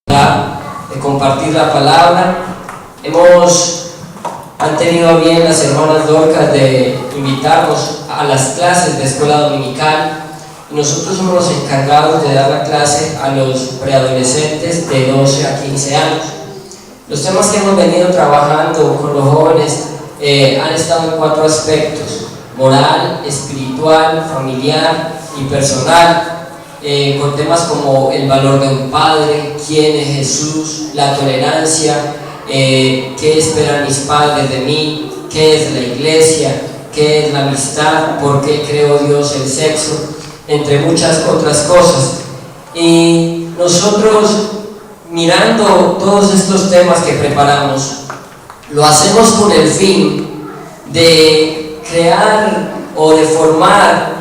de compartir la palabra. Han tenido a bien las hermanas Dorcas de invitarnos a las clases de escuela dominical y nosotros somos los encargados de dar la clase a los preadolescentes de 12 a 15 años. Los temas que hemos venido trabajando con los jóvenes han estado en 4 aspectos: moral, espiritual, familiar y personal. Con temas como el valor de un padre, quién es Jesús, la tolerancia, qué esperan mis padres de mí, qué es la iglesia, qué es la amistad, por qué creó Dios el sexo, entre muchas otras cosas. Y nosotros, mirando todos estos temas que preparamos, lo hacemos con el fin de crear o de formar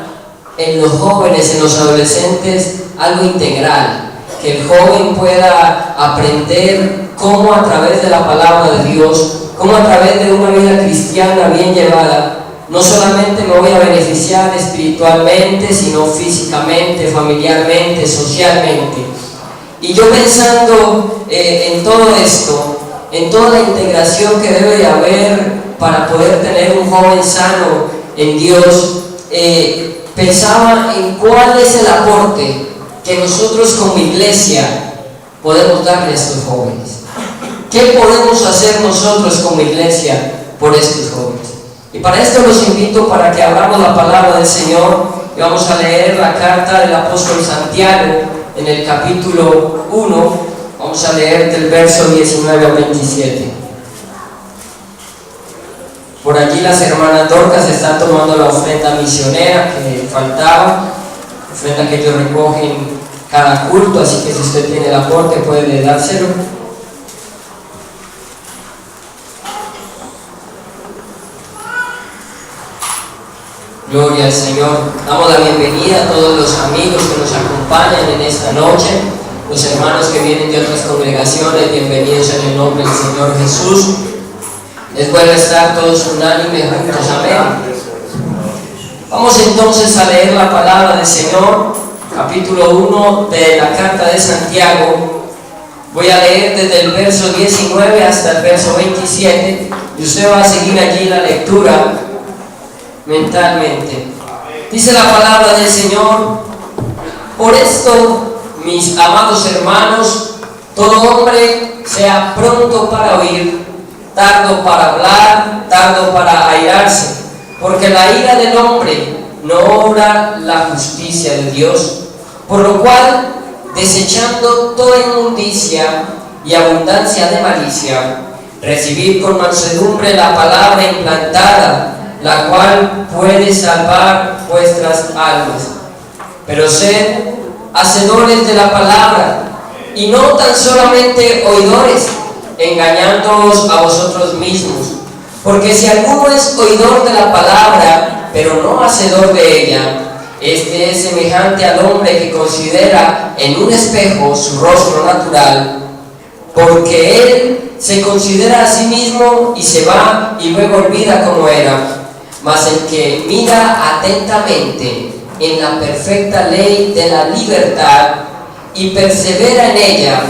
en los jóvenes, en los adolescentes, algo integral, que el joven pueda aprender cómo a través de la palabra de Dios, cómo a través de una vida cristiana bien llevada, no solamente me voy a beneficiar espiritualmente, sino físicamente, familiarmente, socialmente. Y yo pensando en todo esto, en toda la integración que debe de haber para poder tener un joven sano en Dios, pensaba en cuál es el aporte que nosotros como iglesia podemos darle a estos jóvenes. ¿Qué podemos hacer nosotros como iglesia por estos jóvenes? Y para esto los invito para que abramos la palabra del Señor y vamos a leer la carta del apóstol Santiago en el capítulo 1. Vamos a leer del verso 19 al 27. Por allí las hermanas Dorcas están tomando la ofrenda misionera que faltaba, ofrenda que ellos recogen cada culto, así que si usted tiene el aporte puede dárselo. Gloria al Señor. Damos la bienvenida a todos los amigos que nos acompañan en esta noche, los hermanos que vienen de otras congregaciones, bienvenidos en el nombre del Señor Jesús. Es bueno estar todos unánimes juntos, amén. Vamos entonces a leer la palabra del Señor, capítulo 1 de la carta de Santiago. Voy a leer desde el verso 19 hasta el verso 27 y usted va a seguir allí la lectura mentalmente. Dice la palabra del Señor: por esto, mis amados hermanos, todo hombre sea pronto para oír, tardo para hablar, tardo para airarse, porque la ira del hombre no obra la justicia de Dios. Por lo cual, desechando toda inmundicia y abundancia de malicia, recibid con mansedumbre la palabra implantada, la cual puede salvar vuestras almas. Pero sed hacedores de la palabra, y no tan solamente oidores, engañándoos a vosotros mismos. Porque si alguno es oidor de la palabra, pero no hacedor de ella, este es semejante al hombre que considera en un espejo su rostro natural, porque él se considera a sí mismo y se va y luego olvida cómo era. Mas el que mira atentamente en la perfecta ley de la libertad y persevera en ella,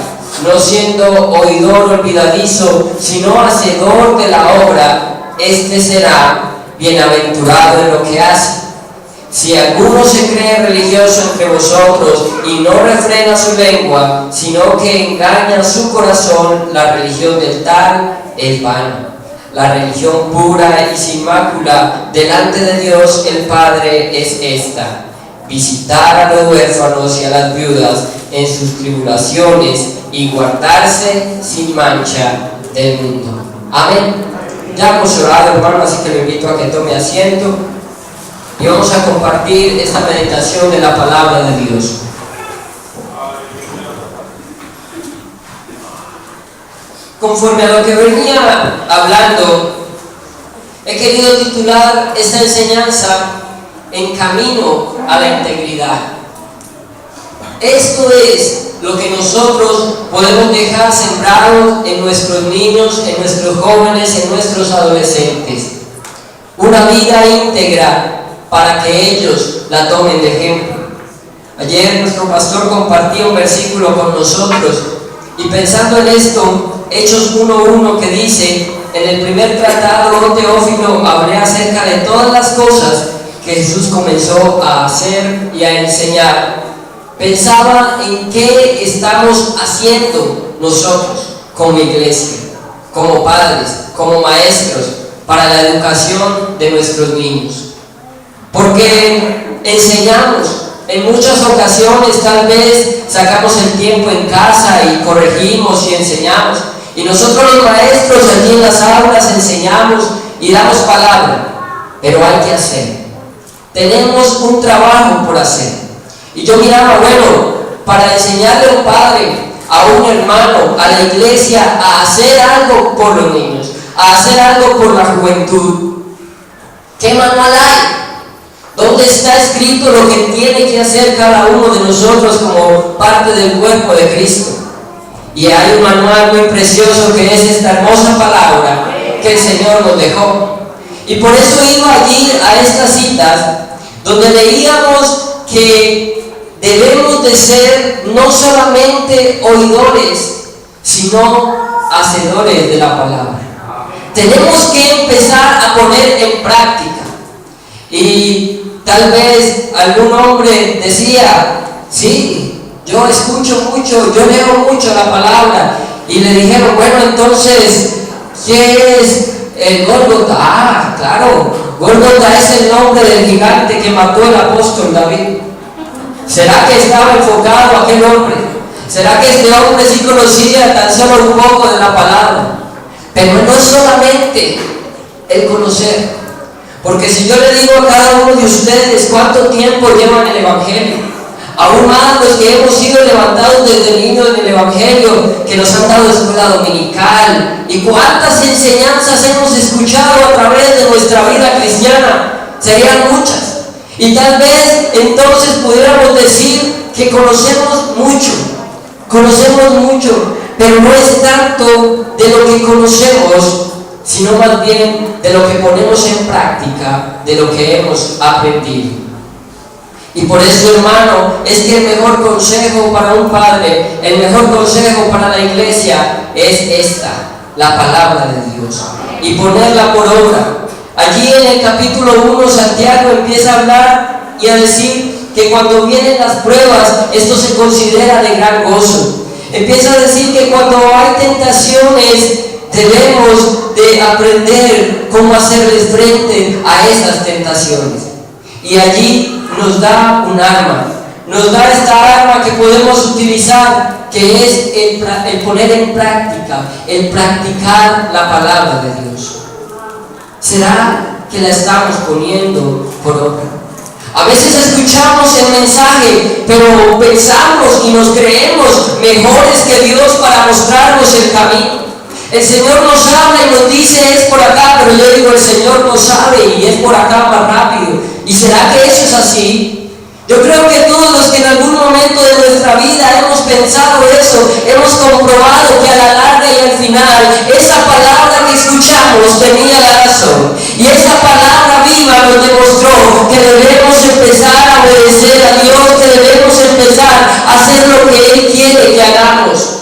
no siendo oidor olvidadizo, sino hacedor de la obra, este será bienaventurado en lo que hace. Si alguno se cree religioso entre vosotros y no refrena su lengua, sino que engaña su corazón, la religión del tal es vana. La religión pura y sin mácula delante de Dios el Padre es esta: visitar a los huérfanos y a las viudas en sus tribulaciones y guardarse sin mancha del mundo. Amén. Ya hemos orado, hermano, así que lo invito a que tome asiento y vamos a compartir esta meditación de la palabra de Dios. Conforme a lo que venía hablando, he querido titular esta enseñanza En camino a la integridad. Esto es lo que nosotros podemos dejar sembrado en nuestros niños, en nuestros jóvenes, en nuestros adolescentes. Una vida íntegra para que ellos la tomen de ejemplo. Ayer nuestro pastor compartía un versículo con nosotros Y pensando en esto, Hechos 1:1 que dice, en el primer tratado, oh Teófilo, hablé acerca de todas las cosas que Jesús comenzó a hacer y a enseñar. Pensaba en qué estamos haciendo nosotros como iglesia, como padres, como maestros, para la educación de nuestros niños. Porque enseñamos, en muchas ocasiones tal vez sacamos el tiempo en casa y corregimos y enseñamos. Y nosotros los maestros aquí en las aulas enseñamos y damos palabra, pero hay que hacer. Tenemos un trabajo por hacer. Y yo miraba, bueno, para enseñarle a un padre, a un hermano, a la iglesia, a hacer algo por los niños, a hacer algo por la juventud, ¿qué manual hay? ¿Dónde está escrito lo que tiene que hacer cada uno de nosotros como parte del cuerpo de Cristo? Y hay un manual muy precioso que es esta hermosa palabra que el Señor nos dejó. Y por eso iba allí a estas citas donde leíamos que debemos de ser no solamente oidores, sino hacedores de la palabra. Tenemos que empezar a poner en práctica. Y tal vez algún hombre decía, sí, yo escucho mucho, yo leo mucho la palabra. Y le dijeron, bueno, entonces, ¿qué es el Gólgota? Ah, claro, Gólgota es el nombre del gigante que mató el apóstol David. ¿Será que estaba enfocado aquel hombre? ¿Será que este hombre sí conocía tan solo un poco de la palabra? Pero no es solamente el conocer. Porque si yo le digo a cada uno de ustedes cuánto tiempo llevan el Evangelio, aún más los que hemos sido levantados desde niños en el Evangelio, que nos han dado escuela dominical, y cuántas enseñanzas hemos escuchado a través de nuestra vida cristiana, serían muchas. Y tal vez entonces pudiéramos decir que conocemos mucho, pero no es tanto de lo que conocemos, sino más bien de lo que ponemos en práctica, de lo que hemos aprendido. Y por eso, hermano, es que el mejor consejo para un padre, el mejor consejo para la iglesia es esta, la palabra de Dios, y ponerla por obra. Allí en el capítulo 1, Santiago empieza a hablar y a decir que cuando vienen las pruebas, esto se considera de gran gozo. Empieza a decir que cuando hay tentaciones, debemos de aprender cómo hacerles frente a esas tentaciones. Y allí nos da un arma, nos da esta arma que podemos utilizar, que es el poner en práctica, el practicar la palabra de Dios. ¿Será que la estamos poniendo por obra? A veces escuchamos el mensaje, pero pensamos y nos creemos mejores que Dios para mostrarnos el camino. El Señor nos habla y nos dice es por acá, pero yo digo el Señor no sabe y es por acá más rápido. ¿Y será que eso es así? Yo creo que todos los que en algún momento de nuestra vida hemos pensado eso, hemos comprobado que a la larga y al final esa palabra que escuchamos tenía la razón. Y esa palabra viva nos demostró que debemos empezar a obedecer a Dios, que debemos empezar a hacer lo que Él quiere que hagamos.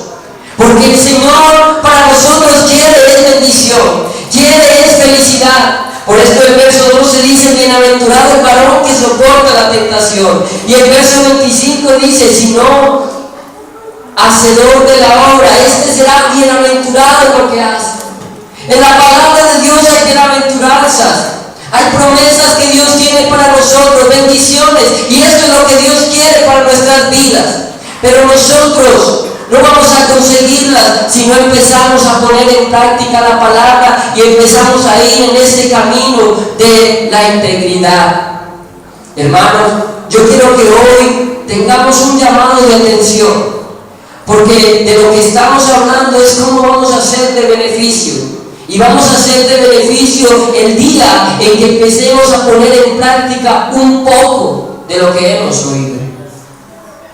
Porque el Señor para nosotros quiere es bendición, quiere es felicidad. Por esto el verso 12 dice, bienaventurado el varón que soporta la tentación. Y el verso 25 dice, si no, hacedor de la obra, este será bienaventurado en lo que hace. En la palabra de Dios hay bienaventuranzas, hay promesas que Dios tiene para nosotros, bendiciones, y esto es lo que Dios quiere para nuestras vidas. Pero nosotros no vamos a conseguirlas si no empezamos a poner en práctica la palabra y empezamos a ir en este camino de la integridad. Hermanos, yo quiero que hoy tengamos un llamado de atención, porque de lo que estamos hablando es cómo vamos a ser de beneficio. Y vamos a ser de beneficio el día en que empecemos a poner en práctica un poco de lo que hemos oído.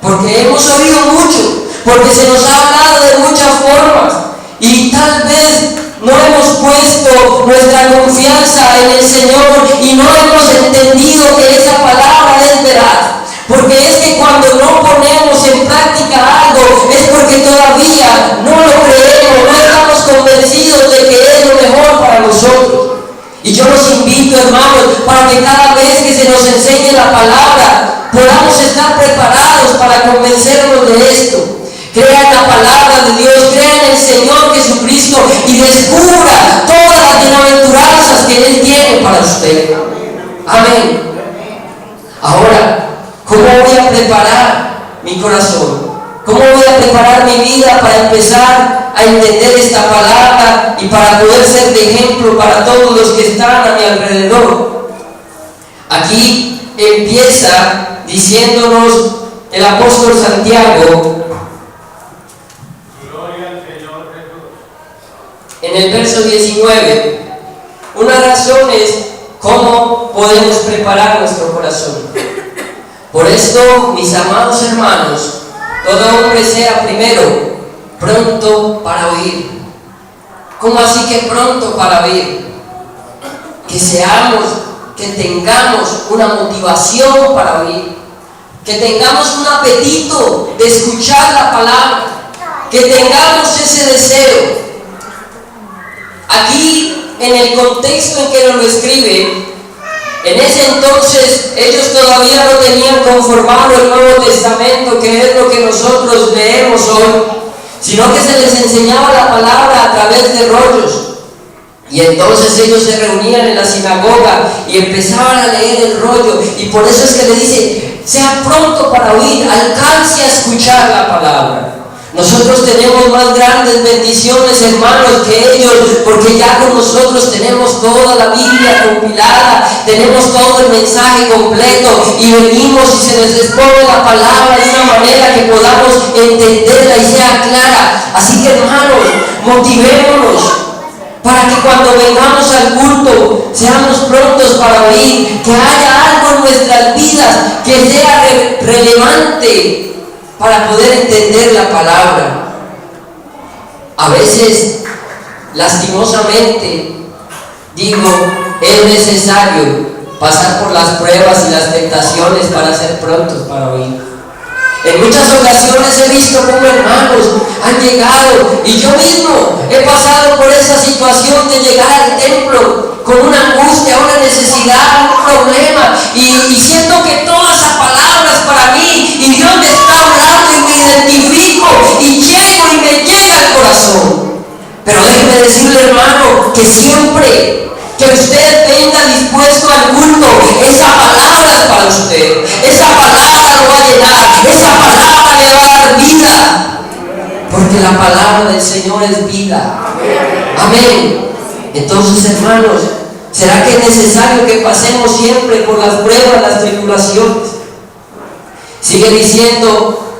Porque hemos oído mucho, porque se nos ha hablado de muchas formas y tal vez no hemos puesto nuestra confianza en el Señor y no hemos entendido que esa palabra es veraz. Porque es que cuando no ponemos en práctica algo es porque todavía para convencernos de esto. Crea en la palabra de Dios, crea en el Señor Jesucristo y descubra todas las bienaventuranzas que Él tiene para usted. Amén. Ahora, ¿cómo voy a preparar mi corazón? ¿Cómo voy a preparar mi vida para empezar a entender esta palabra y para poder ser de ejemplo para todos los que están a mi alrededor? Aquí empieza diciéndonos el apóstol Santiago, en el verso 19, unas razones cómo podemos preparar nuestro corazón. Por esto, mis amados hermanos, todo hombre sea primero pronto para oír. ¿Cómo así que pronto para oír? Que tengamos una motivación para oír, que tengamos un apetito de escuchar la palabra, que tengamos ese deseo. Aquí, en el contexto en que nos lo escribe, en ese entonces ellos todavía no tenían conformado el Nuevo Testamento, que es lo que nosotros leemos hoy, sino que se les enseñaba la palabra a través de rollos. Y entonces ellos se reunían en la sinagoga y empezaban a leer el rollo, y por eso es que le dice: sea pronto para oír, alcance a escuchar la palabra. Nosotros tenemos más grandes bendiciones, hermanos, que ellos, porque ya con nosotros tenemos toda la Biblia compilada, tenemos todo el mensaje completo, y venimos y se nos expone la palabra de una manera que podamos entenderla y sea clara. Así que, hermanos, motivémonos para que cuando vengamos al culto seamos prontos para oír, que haya algo en nuestras vidas que sea relevante para poder entender la palabra. A veces, lastimosamente, digo, es necesario pasar por las pruebas y las tentaciones para ser prontos para oír. En muchas ocasiones he visto cómo hermanos han llegado, y yo mismo he pasado por esa situación de llegar al templo con una angustia, una necesidad, un problema, y siento que toda esa palabra es para mí, y Dios me está hablando y me identifico, y llego y me llega al corazón. Pero déjeme decirle, hermano, que siempre que usted venga dispuesto al culto, esa palabra es para usted, esa palabra lo va a llenar, esa palabra le va a dar vida, porque la palabra del Señor es vida. Amén. Entonces, hermanos, ¿será que es necesario que pasemos siempre por las pruebas, las tribulaciones? Sigue diciendo: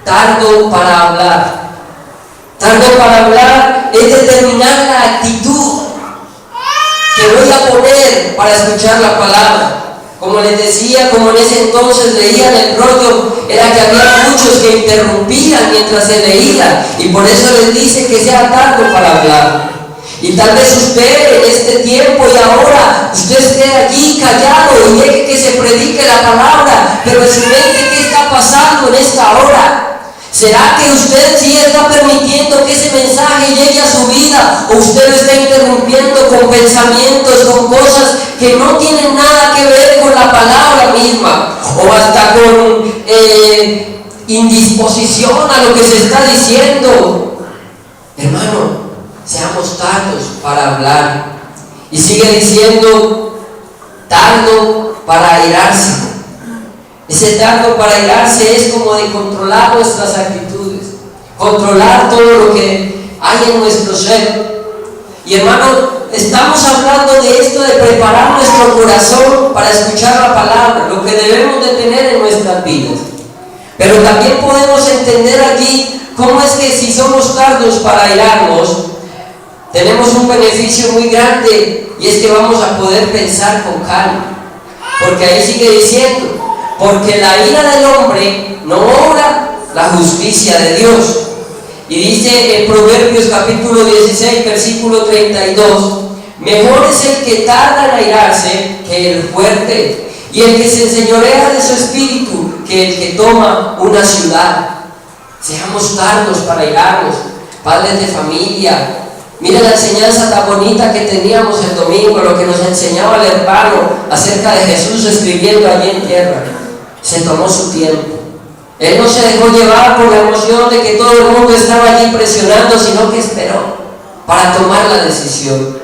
tardo para hablar. Tardo para hablar es determinar la actitud que voy a poner para escuchar la palabra. Como les decía, como en ese entonces leían el rollo, era que había muchos que interrumpían mientras se leía, y por eso les dice que sea tarde para hablar. Y tal vez usted en este tiempo y ahora, usted esté allí callado y deje que se predique la palabra, pero en su mente, ¿qué está pasando en esta hora? ¿Será que usted sí está permitiendo que ese mensaje llegue a su vida, o usted lo está interrumpiendo con pensamientos, con cosas que no tienen nada que ver con la palabra misma, o hasta con indisposición a lo que se está diciendo? Hermano, seamos tardos para hablar. Y sigue diciendo: tardo para airarse. Ese tardo para airarse es como de controlar nuestras actitudes, controlar todo lo que hay en nuestro ser. Y hermano, estamos hablando de esto, de preparar nuestro corazón para escuchar la palabra, lo que debemos de tener en nuestras vidas. Pero también podemos entender allí cómo es que si somos tardos para airarnos, tenemos un beneficio muy grande, y es que vamos a poder pensar con calma. Porque ahí sigue diciendo: porque la ira del hombre no obra la justicia de Dios. Y dice en Proverbios capítulo 16, versículo 32: mejor es el que tarda en airarse que el fuerte, y el que se enseñorea de su espíritu que el que toma una ciudad. Seamos tardos para airarnos, padres de familia. Mira la enseñanza tan bonita que teníamos el domingo, lo que nos enseñaba el hermano acerca de Jesús escribiendo allí en tierra. Se tomó su tiempo. Él no se dejó llevar por la emoción de que todo el mundo estaba allí presionando, sino que esperó para tomar la decisión.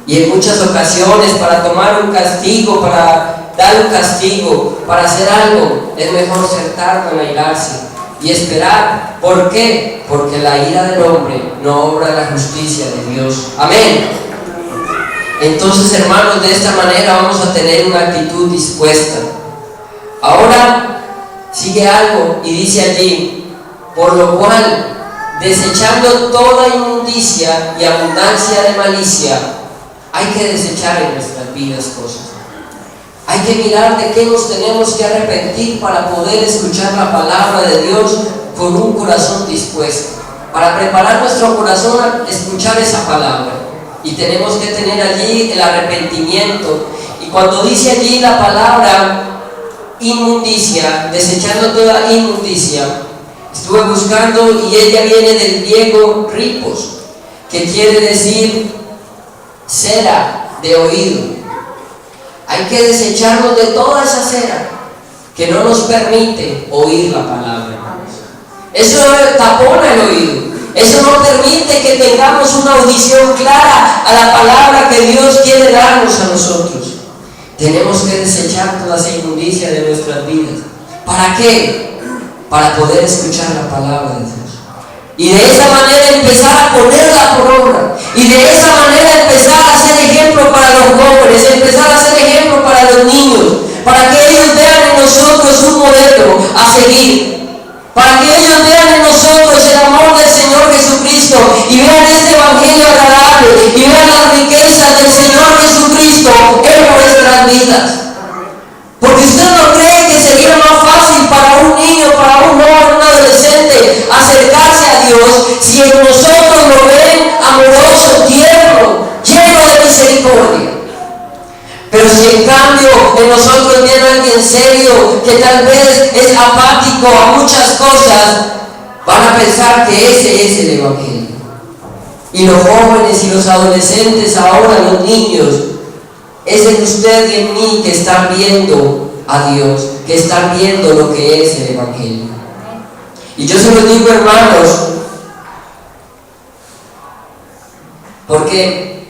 Y en muchas ocasiones, para tomar un castigo, para dar un castigo, para hacer algo, es mejor ser tardo en airarse y esperar. ¿Por qué? Porque la ira del hombre no obra la justicia de Dios. Amén. Entonces, hermanos, de esta manera vamos a tener una actitud dispuesta. Ahora sigue algo y dice allí: por lo cual, desechando toda inmundicia y abundancia de malicia. Hay que desechar en nuestras vidas cosas. Hay que mirar de qué nos tenemos que arrepentir para poder escuchar la palabra de Dios con un corazón dispuesto, para preparar nuestro corazón a escuchar esa palabra. Y tenemos que tener allí el arrepentimiento. Y cuando dice allí la palabra inmundicia, desechando toda inmundicia, estuve buscando y ella viene del griego ripos, que quiere decir cera de oído. Hay que desecharnos de toda esa cera que no nos permite oír la palabra. Eso tapona el oído. Eso no permite que tengamos una audición clara a la palabra que Dios quiere darnos a nosotros. Tenemos que desechar toda esa inmundicia de nuestras vidas. ¿Para qué? Para poder escuchar la palabra de Dios. Y de esa manera empezar a ponerla por obra. Y de esa manera empezar a ser ejemplo para los jóvenes, empezar a ser ejemplo para los niños, para que ellos vean en nosotros un modelo a seguir. Para que ellos vean en nosotros el amor del Señor Jesucristo y vean este evangelio agradable y vean las riquezas del Señor Jesucristo en nuestras vidas. Porque usted no cree que sería más fácil para un niño, para un joven, un adolescente acercarse a Dios si en nosotros lo ven amoroso, tierno, lleno de misericordia. Pero si en cambio en nosotros viene alguien serio, que tal vez es apático a muchas cosas, van a pensar que ese es el evangelio. Y los jóvenes y los adolescentes, ahora los niños, es en usted y en mí que están viendo a Dios, que están viendo lo que es el evangelio. Y yo se lo digo, hermanos, porque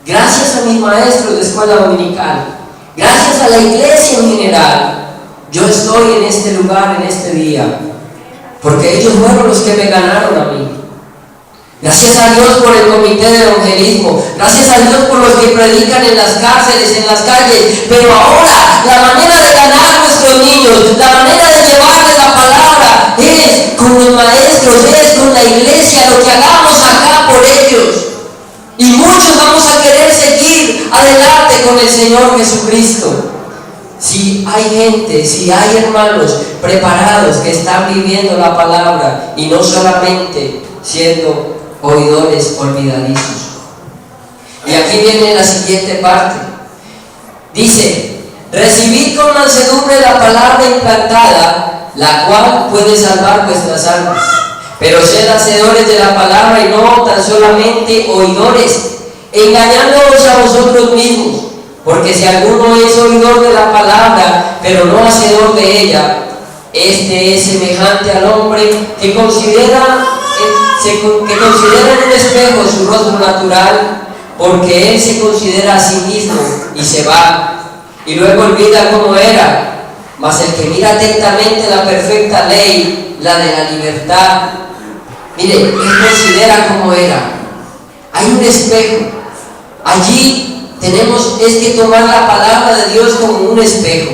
gracias a mis maestros de escuela dominical, gracias a la iglesia en general, yo estoy en este lugar, en este día, porque ellos fueron los que me ganaron a mí. Gracias a Dios por el comité de evangelismo, gracias a Dios por los que predican en las cárceles, en las calles, pero ahora la manera de ganar a nuestros niños, la manera de llevarles la palabra es con los maestros, es con la iglesia, lo que hagamos acá por ellos. Y muchos vamos a querer seguir adelante con el Señor Jesucristo. Si hay gente, si hay hermanos preparados que están viviendo la palabra y no solamente siendo oidores olvidadizos. Y aquí viene la siguiente parte. Dice: recibid con mansedumbre la palabra implantada, la cual puede salvar vuestras almas. Pero sed hacedores de la palabra y no tan solamente oidores, engañándoos a vosotros mismos. Porque si alguno es oidor de la palabra, pero no hacedor de ella, este es semejante al hombre que considera en un espejo su rostro natural, porque él se considera a sí mismo y se va, y luego olvida cómo era. Mas el que mira atentamente la perfecta ley, la de la libertad, mire, él considera cómo era. Hay un espejo. Allí tenemos que tomar la palabra de Dios como un espejo,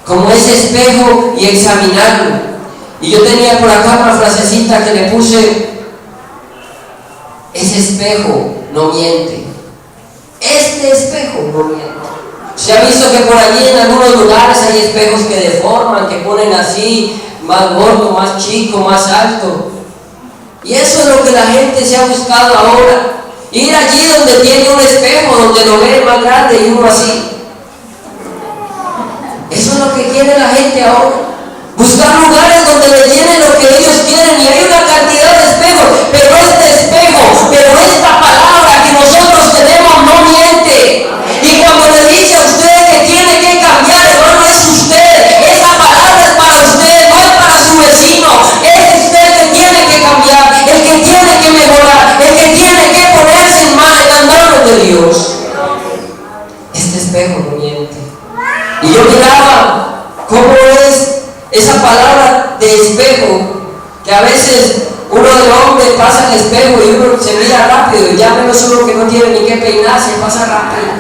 como ese espejo, y examinarlo. Y yo tenía por acá una frasecita que le puse: ese espejo no miente. Este espejo no miente. Se ha visto que por allí en algunos lugares hay espejos que deforman, que ponen así, más gordo, más chico, más alto. Y eso es lo que la gente se ha buscado ahora. Ir allí donde tiene un espejo, donde lo ve más grande y uno así. Eso es lo que quiere la gente ahora. Buscar lugares donde le llenen lo que ellos quieren, y hay una cantidad de espejos, pero este espejo, pero esta palabra que nosotros tenemos no miente. Y cuando le dice a usted que tiene que cambiar, hermano, es usted. Esa palabra es para usted, no es para su que a veces uno de hombre pasa el espejo y uno se mira rápido y ya menos uno que no tiene ni que peinarse, pasa rápido.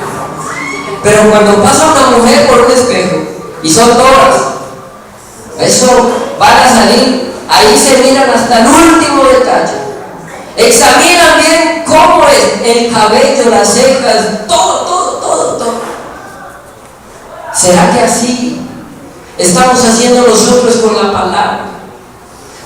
Pero cuando pasa una mujer por un espejo, y son todas, eso van a salir, ahí se miran hasta el último detalle. Examinan bien cómo es el cabello, las cejas, todo. ¿Será que así estamos haciendo nosotros con la palabra?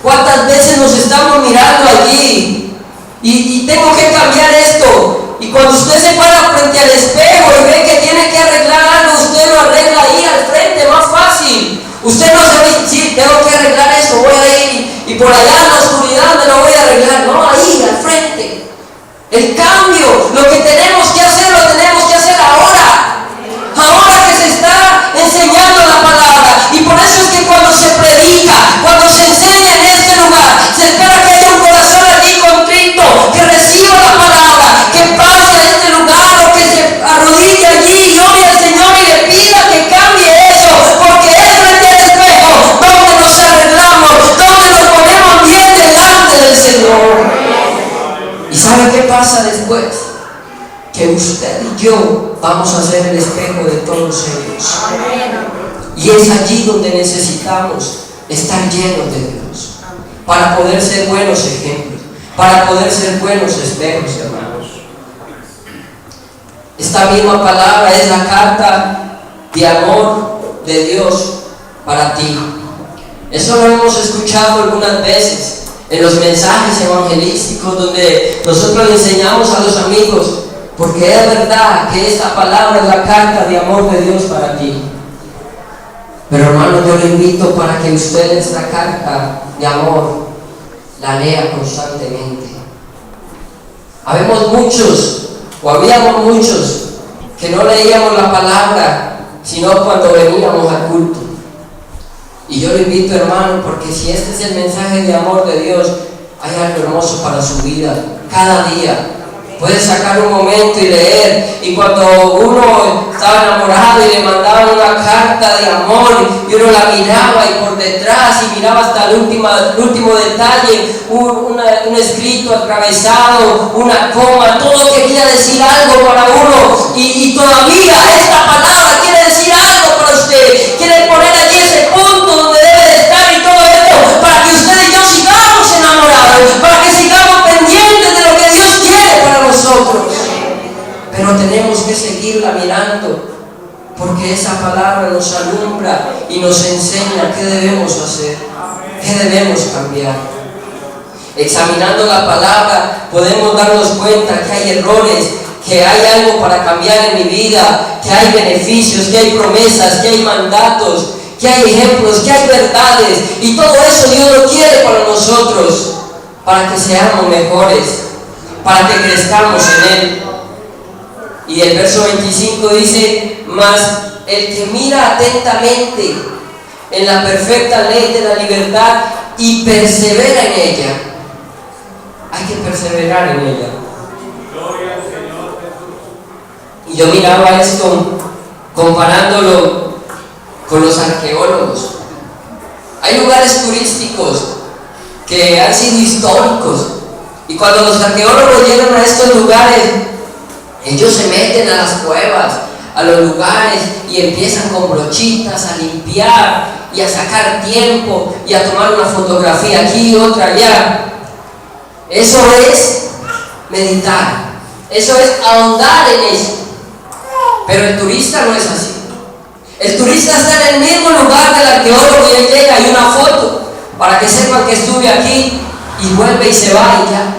¿Cuántas veces nos estamos mirando allí y tengo que cambiar esto? Y cuando usted se para frente al espejo y ve que tiene que arreglar algo, usted lo arregla ahí al frente, más fácil. Usted no se dice, sí, tengo que arreglar eso, voy a ir y por allá en la oscuridad me lo voy a arreglar. No, ahí al frente. El cambio, lo que tenemos que hacer, lo tenemos que hacer ahora. Ahora que se está enseñando la palabra. Y por eso es que cuando se predica, cuando se enseña en este lugar, se espera que haya un corazón allí contrito, que reciba la palabra, que pase a este lugar o que se arrodille allí y ore al Señor y le pida que cambie eso, porque es frente al espejo donde nos arreglamos, donde nos ponemos bien delante del Señor. ¿Y sabe qué pasa después? Que usted y yo vamos a ser el espejo de todos ellos. Y es allí donde necesitamos estar llenos de Dios, para poder ser buenos ejemplos, para poder ser buenos espejos, hermanos. Esta misma palabra es la carta de amor de Dios para ti. Eso lo hemos escuchado algunas veces en los mensajes evangelísticos donde nosotros le enseñamos a los amigos, porque es verdad que esta palabra es la carta de amor de Dios para ti. Pero hermano, yo le invito para que usted esta carta de amor la lea constantemente. Habíamos muchos que no leíamos la palabra sino cuando veníamos al culto. Y yo le invito, hermano, porque si este es el mensaje de amor de Dios, hay algo hermoso para su vida cada día. Puede sacar un momento y leer. Y cuando uno estaba enamorado y le mandaban una carta de amor y uno la miraba y por detrás y miraba hasta el último detalle, un escrito atravesado, una coma, todo quería decir algo para uno. Y todavía esta palabra quiere decir algo para usted. Quiere poner allí ese punto donde debe de estar y todo esto para que usted y yo sigamos enamorados, para que sigamos pendientes de lo que Dios quiere para nosotros. Pero tenemos que seguirla mirando, porque esa palabra nos alumbra y nos enseña qué debemos hacer, qué debemos cambiar. Examinando la palabra podemos darnos cuenta que hay errores, que hay algo para cambiar en mi vida, que hay beneficios, que hay promesas, que hay mandatos, que hay ejemplos, que hay verdades, y todo eso Dios lo quiere para nosotros, para que seamos mejores, para que crezcamos en Él. Y el verso 25 dice: mas el que mira atentamente en la perfecta ley de la libertad y persevera en ella. Hay que perseverar en ella. Gloria al Señor Jesús. Y yo miraba esto comparándolo con los arqueólogos. Hay lugares turísticos que han sido históricos, y cuando los arqueólogos llegan a estos lugares, ellos se meten a las cuevas, a los lugares, y empiezan con brochitas a limpiar y a sacar tiempo y a tomar una fotografía aquí, otra allá. Eso es meditar, eso es ahondar en eso. Pero el turista no es así. El turista está en el mismo lugar del arqueólogo y él llega y una foto para que sepan que estuve aquí, y vuelve y se va y ya.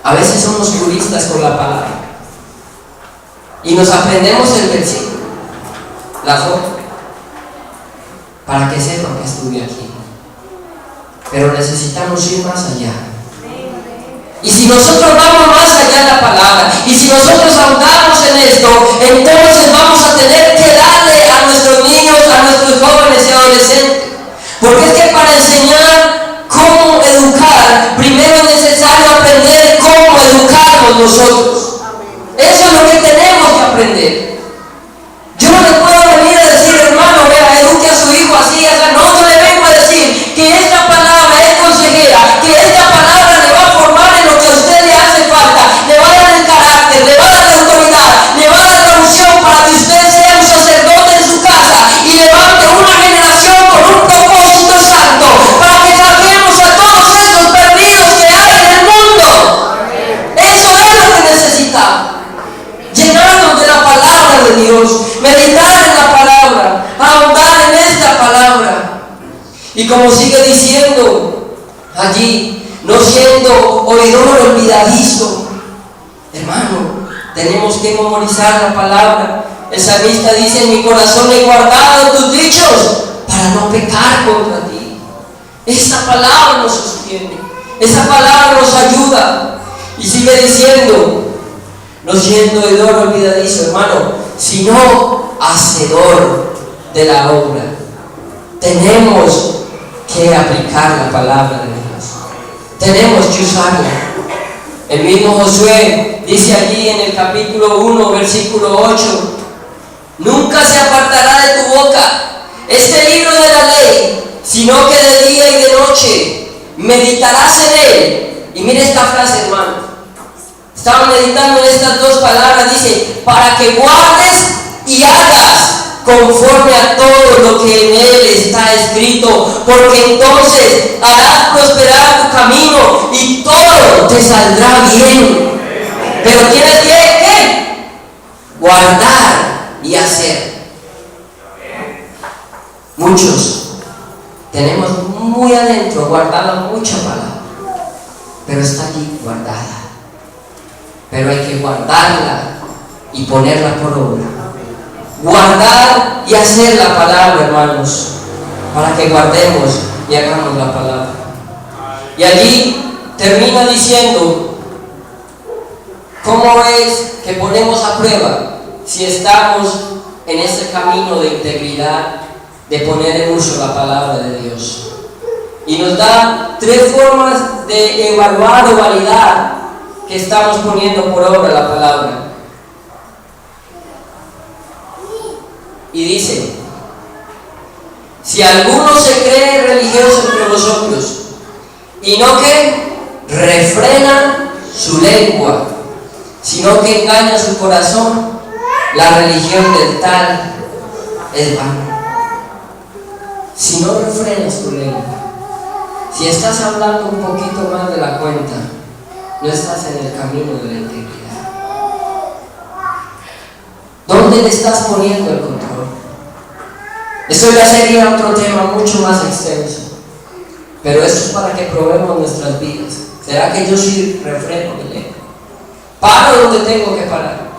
A veces somos turistas con la palabra y nos aprendemos el versículo, la foto, para que sepan que estuve aquí. Pero necesitamos ir más allá. Y si nosotros vamos más allá de la palabra, y si nosotros ahondamos en esto, entonces vamos a tener que darle a nuestros niños, a nuestros jóvenes y adolescentes. Porque es que para enseñar cómo educar, primero es necesario aprender cómo educarnos nosotros. Eso es lo que tenemos que aprender. Yo no le puedo venir a decir, hermano, vea, eduque a su hijo así, no, yo le vengo a decir que esta palabra es hacedor olvidadizo. Hermano, tenemos que memorizar la palabra. El salmista dice: en mi corazón he guardado tus dichos para no pecar contra ti. Esa palabra nos sostiene, esa palabra nos ayuda. Y sigue diciendo: no siendo oidor olvidadizo, hermano, sino hacedor de la obra. Tenemos que aplicar la palabra de Dios, tenemos que usarla. El mismo Josué dice allí en el capítulo 1, versículo 8: nunca se apartará de tu boca este libro de la ley, sino que de día y de noche meditarás en él. Y mire esta frase, hermano. Estaba meditando en estas dos palabras. Dice: para que guardes y hagas conforme a todo lo que en él está escrito, porque entonces harás prosperar tu camino y todo te saldrá bien. Pero tienes que, ¿qué? Guardar y hacer. Muchos tenemos muy adentro guardada mucha palabra, pero está aquí guardada. Pero hay que guardarla y ponerla por obra. Guardar y hacer la palabra, hermanos, para que guardemos y hagamos la palabra. Y allí termina diciendo cómo es que ponemos a prueba si estamos en ese camino de integridad, de poner en uso la palabra de Dios. Y nos da 3 formas de evaluar o validar que estamos poniendo por obra la palabra. Y dice: si alguno se cree religioso entre vosotros y no que refrena su lengua, sino que engaña su corazón, la religión del tal es vana. Si no refrenas tu lengua, si estás hablando un poquito más de la cuenta, no estás en el camino de la integridad. ¿Dónde le estás poniendo el control? Eso ya sería otro tema mucho más extenso, pero eso es para que probemos nuestras vidas. ¿Será que yo sí refreno mi lengua? Paro donde tengo que parar.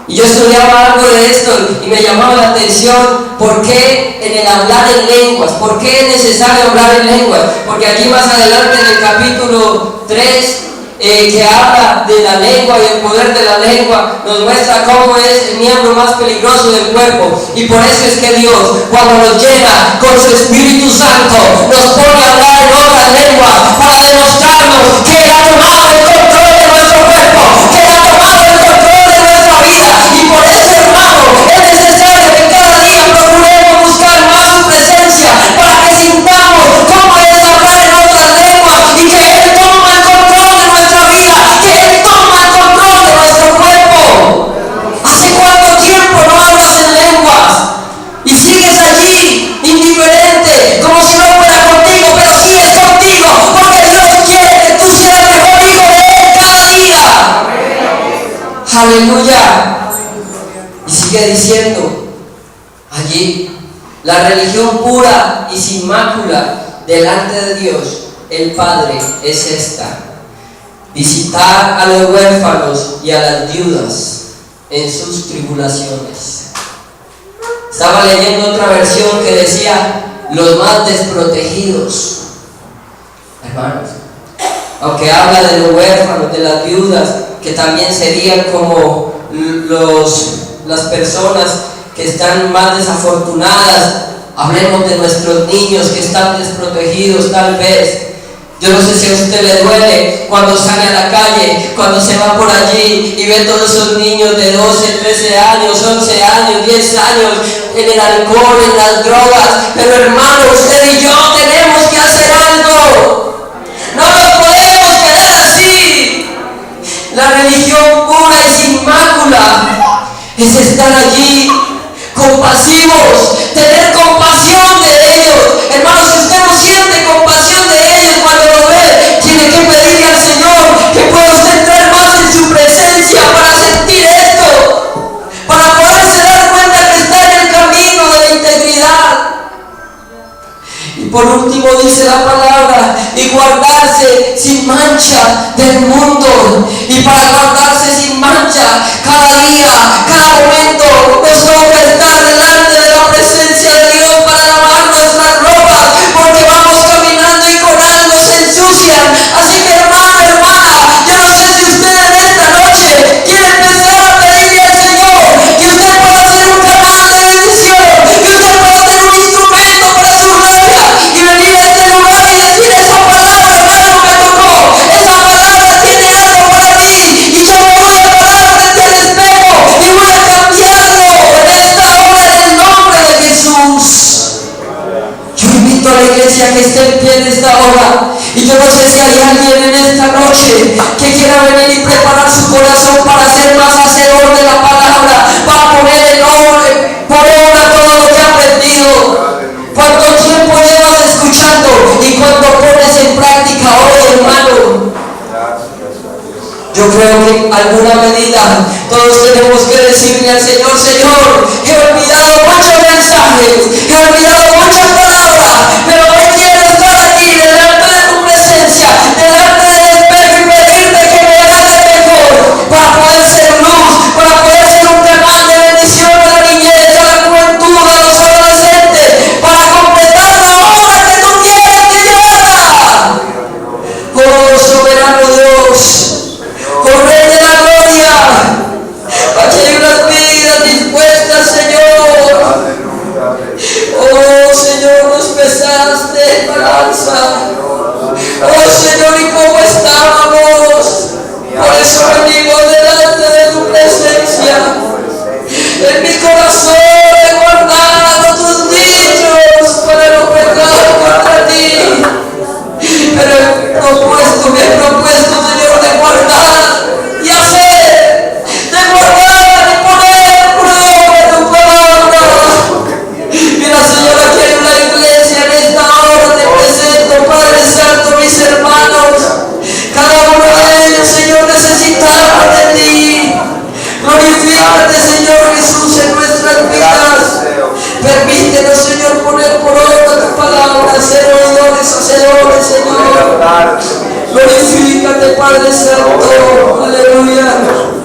Y yo estudiaba algo de esto y me llamaba la atención: ¿por qué en el hablar en lenguas? ¿Por qué es necesario hablar en lenguas? Porque aquí más adelante en el capítulo 3, que habla de la lengua y el poder de la lengua, nos muestra cómo es el miembro más peligroso del cuerpo. Y por eso es que Dios, cuando nos llena con su Espíritu Santo, nos pone a hablar en otras lenguas para demostrarnos que Él ha tomado el control de nuestro cuerpo, que Él ha tomado el control de nuestra vida. Y por eso, hermano, es necesario que cada día procuremos buscar más su presencia, para que sintamos cómo es hablar en otras lenguas y que Él toma el control de nuestra vida, que Él toma el control de nuestro cuerpo. ¿Hace cuánto tiempo no hablas en lenguas y sigues allí indiferente, como si no fuera contigo? Pero sí es contigo, porque Dios quiere que tú seas el mejor hijo de Él cada día. Aleluya. Y sigue diciendo allí: la religión pura y sin mácula delante de Dios el Padre es esta: visitar a los huérfanos y a las viudas en sus tribulaciones. Estaba leyendo otra versión que decía: los más desprotegidos. Hermanos, aunque habla de los huérfanos, de las viudas, que también serían como las personas que están más desafortunadas, hablemos de nuestros niños que están desprotegidos tal vez. Yo no sé si a usted le duele cuando sale a la calle, cuando se va por allí y ve todos esos niños de 12, 13 años, 11 años, 10 años en el alcohol, en las drogas. Pero hermano, usted y yo tenemos que hacer algo. No nos podemos quedar así. La religión pura y sin mácula es estar allí compasivos, tener compasión de ellos. Hermanos, si usted no siente compasión de ellos cuando lo ve, tiene que pedirle al Señor que pueda usted entrar más en su presencia para sentir esto, para poderse dar cuenta que está en el camino de la integridad. Y por último dice la palabra: y guardarse sin mancha del mundo y para guardarse sin mancha cada día, cada momento nos toca estar delante de la presencia de Dios para lavar nuestras ropas, porque vamos caminando y con algo se ensucian. Así que hermano, hermana, yo no sé si usted en esta noche quiere empezar a pedirle al Señor que usted pueda ser un canal de bendición, que usted pueda ser un instrumento para su gloria y venir a este lugar y decir: esa palabra, hermano, me tocó, esa palabra tiene algo para mí y yo me voy a parar frente al espejo y voy a cambiarlo en esta hora en el nombre de Jesús. Yo invito a la iglesia que esté en pie en esta hora, y yo no sé si hay alguien en esta noche que quiera venir y preparar su corazón para ser más hacedor de la palabra, para poner en por obra todo lo que ha aprendido. ¿Cuánto tiempo llevas escuchando y cuánto pones en práctica hoy, hermano? Yo creo que en alguna medida todos tenemos que decirle al Señor: Señor, he olvidado muchos mensajes, he olvidado muchas palabras, pero hoy quiero estar aquí delante de tu presencia, delante del espejo y pedirte que me hagas mejor para poder ser luz, para poder ser un canal de bendición a la niñez, a la juventud, a los adolescentes, para completar la obra que tú quieres que yo haga. Oh, soberano Dios, oh Rey de la gloria, aquí hay unas vidas dispuestas, Señor. Oh Señor, nos pesaste en balanza. Oh Señor, ¿y cómo estábamos? Por eso venimos delante de tu presencia. En mi corazón he guardado tus dichos para no pecar contra ti. Pero me he propuesto, Señor, de guardar y hacer, de guardar y poner por obra tu palabra. Mira, Señor, aquí hay una iglesia en esta hora, te presento, Padre Santo, mis hermanos. Cada uno de ellos, Señor, necesitaba de ti. Glorifícate, Señor Jesús, en nuestras vidas. Permítenos, Señor, poner por obra tu palabra, ser oidores, hacedores, Señor. Glorifícate, Padre Santo. Aleluya.